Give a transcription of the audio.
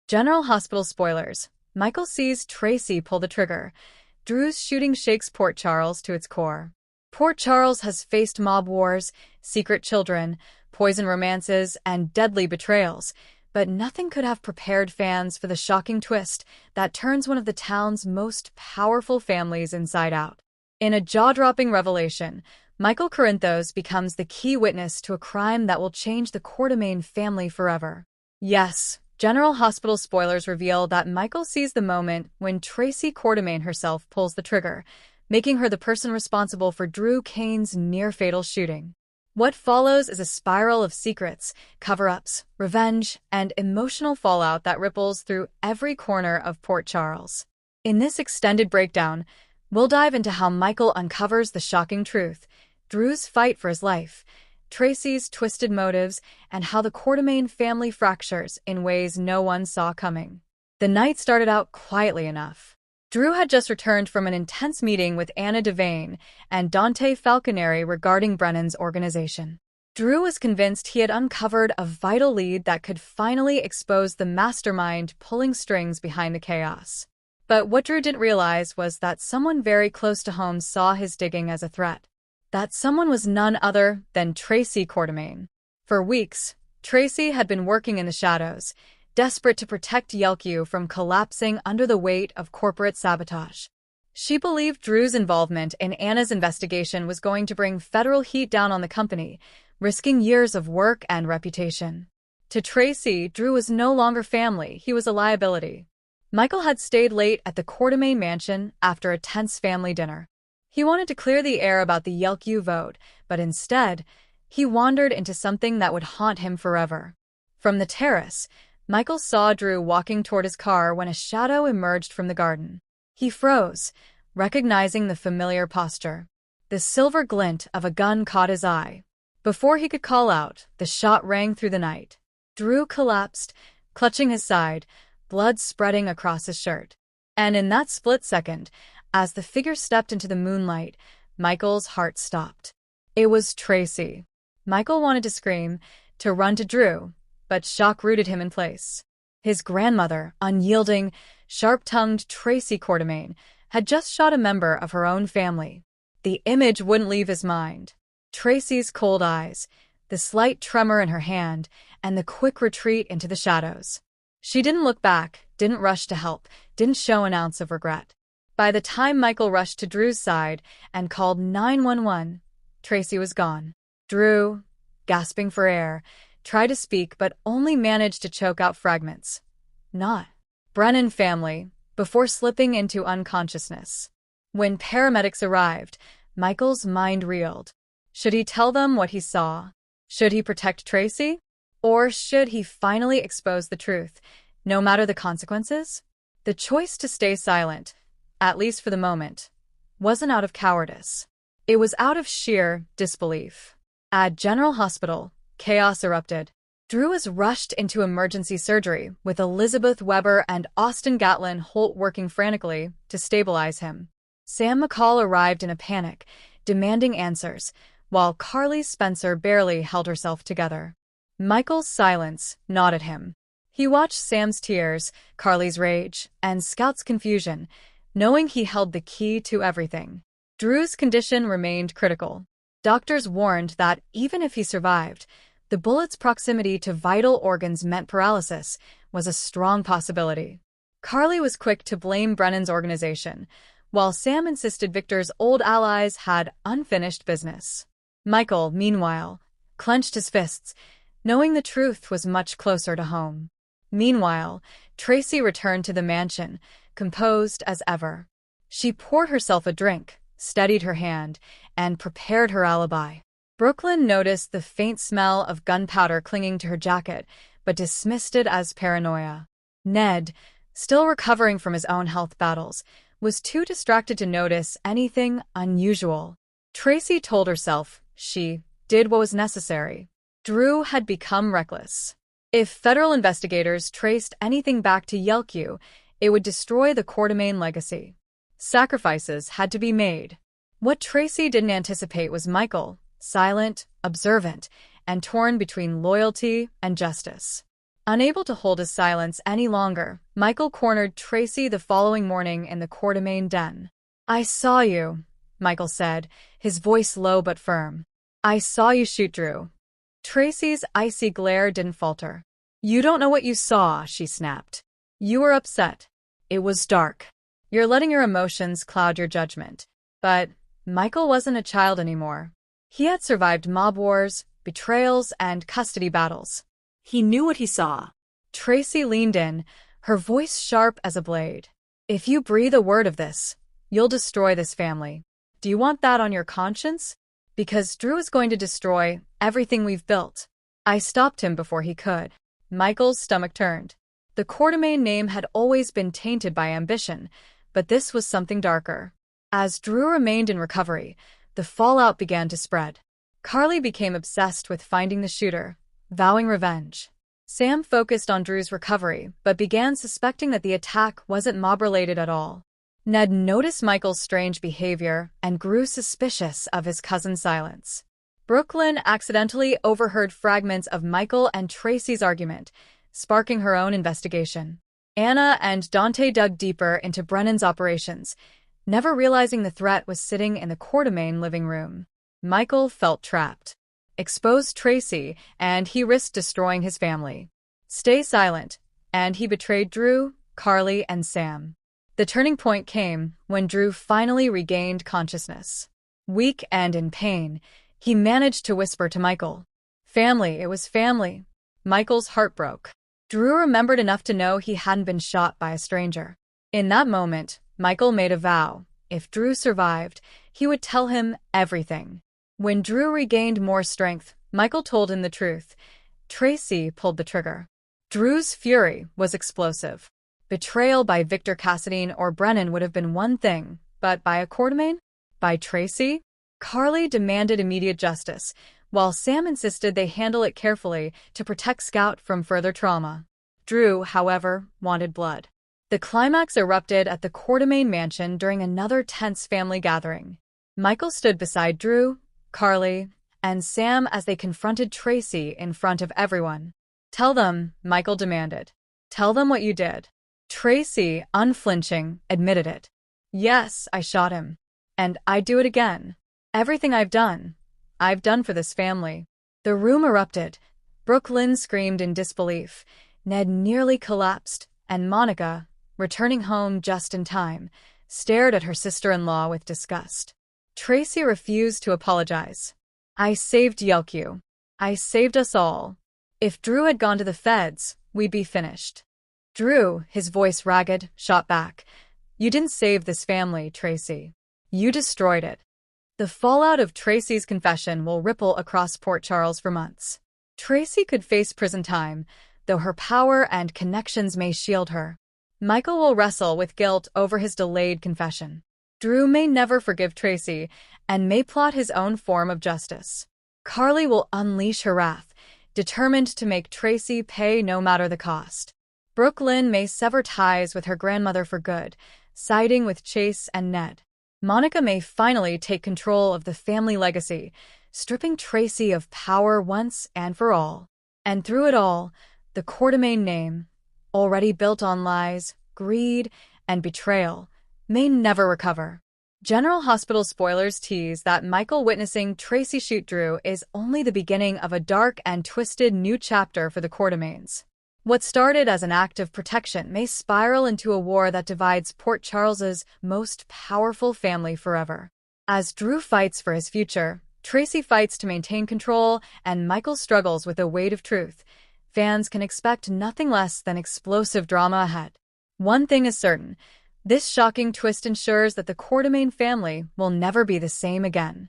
General Hospital spoilers. Michael sees Tracy pull the trigger. Drew's shooting shakes Port Charles to its core. Port Charles has faced mob wars, secret children, poison romances, and deadly betrayals, but nothing could have prepared fans for the shocking twist that turns one of the town's most powerful families inside out. In a jaw-dropping revelation, Michael Corinthos becomes the key witness to a crime that will change the Quartermain family forever. Yes, General Hospital spoilers reveal that Michael sees the moment when Tracy Quartermain herself pulls the trigger, making her the person responsible for Drew Kane's near-fatal shooting. What follows is a spiral of secrets, cover-ups, revenge, and emotional fallout that ripples through every corner of Port Charles. In this extended breakdown, we'll dive into how Michael uncovers the shocking truth, Drew's fight for his life, Tracy's twisted motives, and how the Quartermain family fractures in ways no one saw coming. The night started out quietly enough. Drew had just returned from an intense meeting with Anna Devane and Dante Falconeri regarding Brennan's organization. Drew was convinced he had uncovered a vital lead that could finally expose the mastermind pulling strings behind the chaos. But what Drew didn't realize was that someone very close to home saw his digging as a threat. That someone was none other than Tracy Quartermain. For weeks, Tracy had been working in the shadows, desperate to protect Yelku from collapsing under the weight of corporate sabotage. She believed Drew's involvement in Anna's investigation was going to bring federal heat down on the company, risking years of work and reputation. To Tracy, Drew was no longer family, he was a liability. Michael had stayed late at the Quartermain mansion after a tense family dinner. He wanted to clear the air about the Yelku vote, but instead, he wandered into something that would haunt him forever. From the terrace, Michael saw Drew walking toward his car when a shadow emerged from the garden. He froze, recognizing the familiar posture. The silver glint of a gun caught his eye. Before he could call out, the shot rang through the night. Drew collapsed, clutching his side, blood spreading across his shirt. And in that split second, as the figure stepped into the moonlight, Michael's heart stopped. It was Tracy. Michael wanted to scream, to run to Drew, but shock rooted him in place. His grandmother, unyielding, sharp-tongued Tracy Quartermain, had just shot a member of her own family. The image wouldn't leave his mind. Tracy's cold eyes, the slight tremor in her hand, and the quick retreat into the shadows. She didn't look back, didn't rush to help, didn't show an ounce of regret. By the time Michael rushed to Drew's side and called 911, Tracy was gone. Drew, gasping for air, tried to speak but only managed to choke out fragments. Not Brennan family, before slipping into unconsciousness. When paramedics arrived, Michael's mind reeled. Should he tell them what he saw? Should he protect Tracy? Or should he finally expose the truth, no matter the consequences? The choice to stay silent, at least for the moment, wasn't out of cowardice. It was out of sheer disbelief. At General Hospital, chaos erupted. Drew was rushed into emergency surgery, with Elizabeth Weber and Austin Gatlin Holt working frantically to stabilize him. Sam McCall arrived in a panic, demanding answers, while Carly Spencer barely held herself together. Michael's silence gnawed at him. He watched Sam's tears, Carly's rage, and Scout's confusion, knowing he held the key to everything. Drew's condition remained critical. Doctors warned that even if he survived, the bullet's proximity to vital organs meant paralysis was a strong possibility. Carly was quick to blame Brennan's organization, while Sam insisted Victor's old allies had unfinished business. Michael, meanwhile, clenched his fists, knowing the truth was much closer to home. Meanwhile, Tracy returned to the mansion, composed as ever. She poured herself a drink, steadied her hand, and prepared her alibi. Brooklyn noticed the faint smell of gunpowder clinging to her jacket, but dismissed it as paranoia. Ned, still recovering from his own health battles, was too distracted to notice anything unusual. Tracy told herself she did what was necessary. Drew had become reckless. If federal investigators traced anything back to Yelku, it would destroy the Quartermain legacy. Sacrifices had to be made. What Tracy didn't anticipate was Michael, silent, observant, and torn between loyalty and justice. Unable to hold his silence any longer, Michael cornered Tracy the following morning in the Quartermain den. "I saw you," Michael said, his voice low but firm. "I saw you shoot Drew." Tracy's icy glare didn't falter. "You don't know what you saw," she snapped. "You were upset. It was dark. You're letting your emotions cloud your judgment." But Michael wasn't a child anymore. He had survived mob wars, betrayals, and custody battles. He knew what he saw. Tracy leaned in, her voice sharp as a blade. "If you breathe a word of this, you'll destroy this family. Do you want that on your conscience? Because Drew is going to destroy everything we've built." I stopped him before he could. Michael's stomach turned. The Quartermain name had always been tainted by ambition, but this was something darker. As Drew remained in recovery, the fallout began to spread. Carly became obsessed with finding the shooter, vowing revenge. Sam focused on Drew's recovery, but began suspecting that the attack wasn't mob-related at all. Ned noticed Michael's strange behavior and grew suspicious of his cousin's silence. Brooklyn accidentally overheard fragments of Michael and Tracy's argument, sparking her own investigation. Anna and Dante dug deeper into Brennan's operations, never realizing the threat was sitting in the Quartermain living room. Michael felt trapped. Exposed Tracy, and he risked destroying his family. Stay silent, and he betrayed Drew, Carly, and Sam. The turning point came when Drew finally regained consciousness. Weak and in pain, he managed to whisper to Michael. "Family, it was family." Michael's heart broke. Drew remembered enough to know he hadn't been shot by a stranger. In that moment, Michael made a vow. If Drew survived, he would tell him everything. When Drew regained more strength, Michael told him the truth. Tracy pulled the trigger. Drew's fury was explosive. Betrayal by Victor Cassadine or Brennan would have been one thing, but by a Quartermain? By Tracy? Carly demanded immediate justice, while Sam insisted they handle it carefully to protect Scout from further trauma. Drew, however, wanted blood. The climax erupted at the Quartermain mansion during another tense family gathering. Michael stood beside Drew, Carly, and Sam as they confronted Tracy in front of everyone. "Tell them," Michael demanded. "Tell them what you did." Tracy, unflinching, admitted it. "Yes, I shot him. And I'd do it again. Everything I've done for this family." The room erupted. Brooklyn screamed in disbelief. Ned nearly collapsed, and Monica, returning home just in time, stared at her sister-in-law with disgust. Tracy refused to apologize. "I saved Yelku. I saved us all. If Drew had gone to the feds, we'd be finished." Drew, his voice ragged, shot back. "You didn't save this family, Tracy. You destroyed it." The fallout of Tracy's confession will ripple across Port Charles for months. Tracy could face prison time, though her power and connections may shield her. Michael will wrestle with guilt over his delayed confession. Drew may never forgive Tracy and may plot his own form of justice. Carly will unleash her wrath, determined to make Tracy pay no matter the cost. Brooklyn may sever ties with her grandmother for good, siding with Chase and Ned. Monica may finally take control of the family legacy, stripping Tracy of power once and for all. And through it all, the Quartermain name, already built on lies, greed, and betrayal, may never recover. General Hospital spoilers tease that Michael witnessing Tracy shoot Drew is only the beginning of a dark and twisted new chapter for the Quartermains. What started as an act of protection may spiral into a war that divides Port Charles's most powerful family forever. As Drew fights for his future, Tracy fights to maintain control, and Michael struggles with the weight of truth. Fans can expect nothing less than explosive drama ahead. One thing is certain. This shocking twist ensures that the Quartermain family will never be the same again.